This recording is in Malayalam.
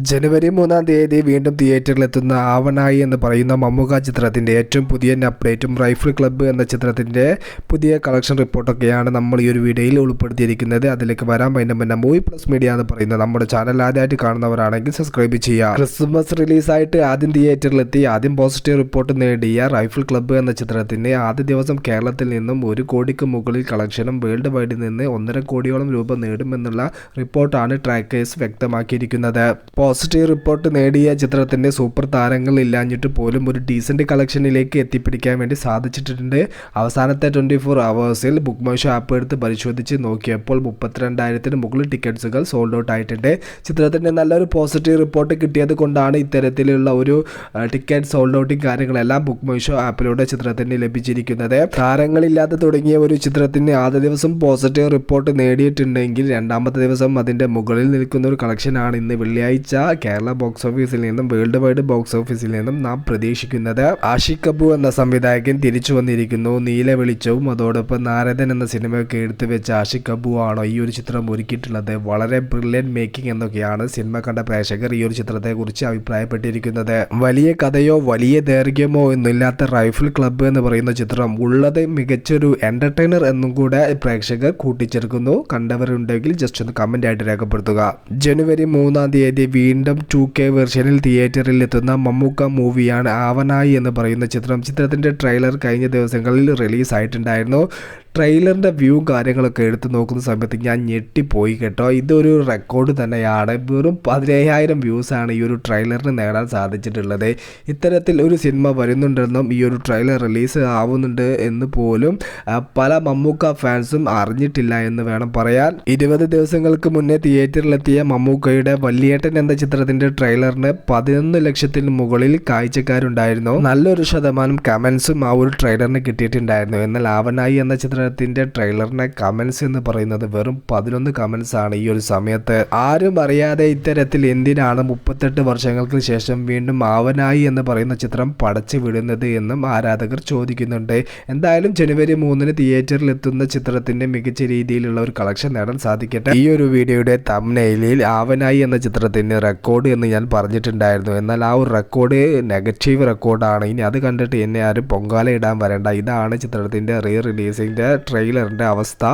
ജനുവരി 3-ാം തീയതി വീണ്ടും തിയേറ്ററിലെത്തുന്ന ആവനായി എന്ന് പറയുന്ന മമ്മൂക്ക ചിത്രത്തിൻ്റെ ഏറ്റവും പുതിയ അപ്ഡേറ്റും റൈഫിൾ ക്ലബ്ബ് എന്ന ചിത്രത്തിൻ്റെ പുതിയ കളക്ഷൻ റിപ്പോർട്ടൊക്കെയാണ് നമ്മൾ ഈ ഒരു വീഡിയോയിൽ ഉൾപ്പെടുത്തിയിരിക്കുന്നത്. അതിലേക്ക് വരാൻ മുന്നേ മൂവി പ്ലസ് മീഡിയ എന്ന് പറയുന്ന നമ്മുടെ ചാനൽ ആദ്യമായിട്ട് കാണുന്നവരാണെങ്കിൽ സബ്സ്ക്രൈബ് ചെയ്യുക. ക്രിസ്മസ് റിലീസായിട്ട് ആദ്യം തിയേറ്ററിലെത്തി ആദ്യം പോസിറ്റീവ് റിപ്പോർട്ട് നേടിയ റൈഫിൾ ക്ലബ്ബ് എന്ന ചിത്രത്തിന് ആദ്യ ദിവസം കേരളത്തിൽ നിന്നും 1 കോടിക്ക് മുകളിൽ കളക്ഷനും വേൾഡ് വൈഡിൽ നിന്ന് 1.5 കോടിയോളം രൂപ നേടുമെന്നുള്ള റിപ്പോർട്ടാണ് ട്രാക്കേഴ്സ് വ്യക്തമാക്കിയിരിക്കുന്നത്. പോസിറ്റീവ് റിപ്പോർട്ട് നേടിയ ചിത്രത്തിൻ്റെ സൂപ്പർ താരങ്ങൾ ഇല്ലാഞ്ഞിട്ട് പോലും ഒരു ഡീസൻറ്റ് കളക്ഷനിലേക്ക് എത്തിപ്പിടിക്കാൻ വേണ്ടി സാധിച്ചിട്ടുണ്ട്. അവസാനത്തെ 24 അവേഴ്സിൽ ബുക്ക് മൈ ഷോ ആപ്പ് എടുത്ത് പരിശോധിച്ച് നോക്കിയപ്പോൾ 32,000-ന് മുകളിൽ ടിക്കറ്റ്സുകൾ സോൾഡ് ഔട്ട് ആയിട്ടുണ്ട്. ചിത്രത്തിൻ്റെ നല്ലൊരു പോസിറ്റീവ് റിപ്പോർട്ട് കിട്ടിയത് കൊണ്ടാണ് ഇത്തരത്തിലുള്ള ഒരു ടിക്കറ്റ് സോൾഡ് ഔട്ടിങ് കാര്യങ്ങളെല്ലാം ബുക്ക് മൈ ഷോ ആപ്പിലൂടെ ചിത്രത്തിന് ലഭിച്ചിരിക്കുന്നത്. താരങ്ങളില്ലാതെ തുടങ്ങിയ ഒരു ചിത്രത്തിന് ആദ്യ ദിവസം പോസിറ്റീവ് റിപ്പോർട്ട് നേടിയിട്ടുണ്ടെങ്കിൽ രണ്ടാമത്തെ ദിവസം അതിൻ്റെ മുകളിൽ നിൽക്കുന്ന ഒരു കളക്ഷനാണ് ഇന്ന് വെള്ളിയാഴ്ച കേരള ബോക്സ് ഓഫീസിൽ നിന്നും വേൾഡ് വൈഡ് ബോക്സ് ഓഫീസിൽ നിന്നും നാം പ്രതീക്ഷിക്കുന്നത്. ആഷിഖ് കപൂർ എന്ന സംവിധായകൻ തിരിച്ചു വന്നിരിക്കുന്നു. നീല വെളിച്ചവും അതോടൊപ്പം നാരദൻ എന്ന സിനിമയൊക്കെ എടുത്തു വെച്ച ആഷിഖ് കപൂർ ആണോ ഈ ഒരു ചിത്രം ഒരുക്കിയിട്ടുള്ളത്? വളരെ ബ്രില്യൻറ്റ് മേക്കിംഗ് എന്നൊക്കെയാണ് സിനിമ കണ്ട പ്രേക്ഷകർ ഈ ഒരു ചിത്രത്തെക്കുറിച്ച് അഭിപ്രായപ്പെട്ടിരിക്കുന്നത്. വലിയ കഥയോ വലിയ ദൈർഘ്യമോ ഒന്നുമില്ലാത്ത റൈഫിൾ ക്ലബ്ബ് എന്ന് പറയുന്ന ചിത്രം ഉള്ളത് മികച്ചൊരു എന്റർടൈനർ എന്നും കൂടെ പ്രേക്ഷകർ കൂട്ടിച്ചേർക്കുന്നു. കണ്ടവരുണ്ടെങ്കിൽ ജസ്റ്റ് ഒന്ന് കമന്റ് ആയിട്ട് രേഖപ്പെടുത്തുക. ജനുവരി 3-ാം തീയതി വീണ്ടും 2K വെർഷനിൽ തിയേറ്ററിൽ എത്തുന്ന മമ്മൂക്ക മൂവിയാണ് ആവനായി എന്ന് പറയുന്ന ചിത്രം. ചിത്രത്തിൻ്റെ ട്രെയിലർ കഴിഞ്ഞ ദിവസങ്ങളിൽ റിലീസ് ആയിട്ടുണ്ടായിരുന്നു. ട്രെയിലറിൻ്റെ വ്യൂ കാര്യങ്ങളൊക്കെ എടുത്ത് നോക്കുന്ന സമയത്ത് ഞാൻ ഞെട്ടിപ്പോയി കേട്ടോ. ഇതൊരു റെക്കോർഡ് തന്നെയാണ്. വെറും 17,000 വ്യൂസാണ് ഈ ഒരു ട്രെയിലറിന് നേടാൻ സാധിച്ചിട്ടുള്ളത്. ഇത്തരത്തിൽ ഒരു സിനിമ വരുന്നുണ്ടെന്നും ഈ ഒരു ട്രെയിലർ റിലീസ് ആവുന്നുണ്ട് എന്ന് പോലും പല മമ്മൂക്ക ഫാൻസും അറിഞ്ഞിട്ടില്ല എന്ന് വേണം പറയാൻ. 20 ദിവസങ്ങൾക്ക് മുന്നേ തിയേറ്ററിലെത്തിയ മമ്മൂക്കയുടെ വല്യേട്ടൻ എന്ന ചിത്രത്തിൻ്റെ ട്രെയിലറിന് 11 ലക്ഷത്തിന് മുകളിൽ കാഴ്ചക്കാരുണ്ടായിരുന്നു. നല്ലൊരു ശതമാനം കമൻസും ആ ഒരു ട്രെയിലറിന് കിട്ടിയിട്ടുണ്ടായിരുന്നു. എന്നാൽ ആവനായി എന്ന ചിത്രത്തിൻ്റെ ട്രെയിലറിന്റെ കമൻസ് എന്ന് പറയുന്നത് വെറും 11 കമൻസ് ആണ് ഈ ഒരു സമയത്ത്. ആരും അറിയാതെ ഇത്തരത്തിൽ എന്തിനാണ് 38 വർഷങ്ങൾക്ക് ശേഷം വീണ്ടും ആവനായി എന്ന് പറയുന്ന ചിത്രം പടച്ചു വിടുന്നത് എന്നും ആരാധകർ ചോദിക്കുന്നുണ്ട്. എന്തായാലും ജനുവരി 3-ന് തിയേറ്ററിൽ എത്തുന്ന ചിത്രത്തിന്റെ മികച്ച രീതിയിലുള്ള ഒരു കളക്ഷൻ നേടാൻ സാധിക്കട്ടെ. ഈ ഒരു വീഡിയോയുടെ തംബ്നെയിലിൽ ആവനായി എന്ന ചിത്രത്തിന് റെക്കോർഡ് എന്ന് ഞാൻ പറഞ്ഞിട്ടുണ്ടായിരുന്നു. എന്നാൽ ആ ഒരു റെക്കോർഡ് നെഗറ്റീവ് റെക്കോർഡാണ്. ഇനി അത് കണ്ടിട്ട് എന്നെ ആരും പൊങ്കാല ഇടാൻ വരേണ്ട. ഇതാണ് ചിത്രത്തിന്റെ റീ റിലീസിന്റെ ട്രെയിലറിന്റെ അവസ്ഥ.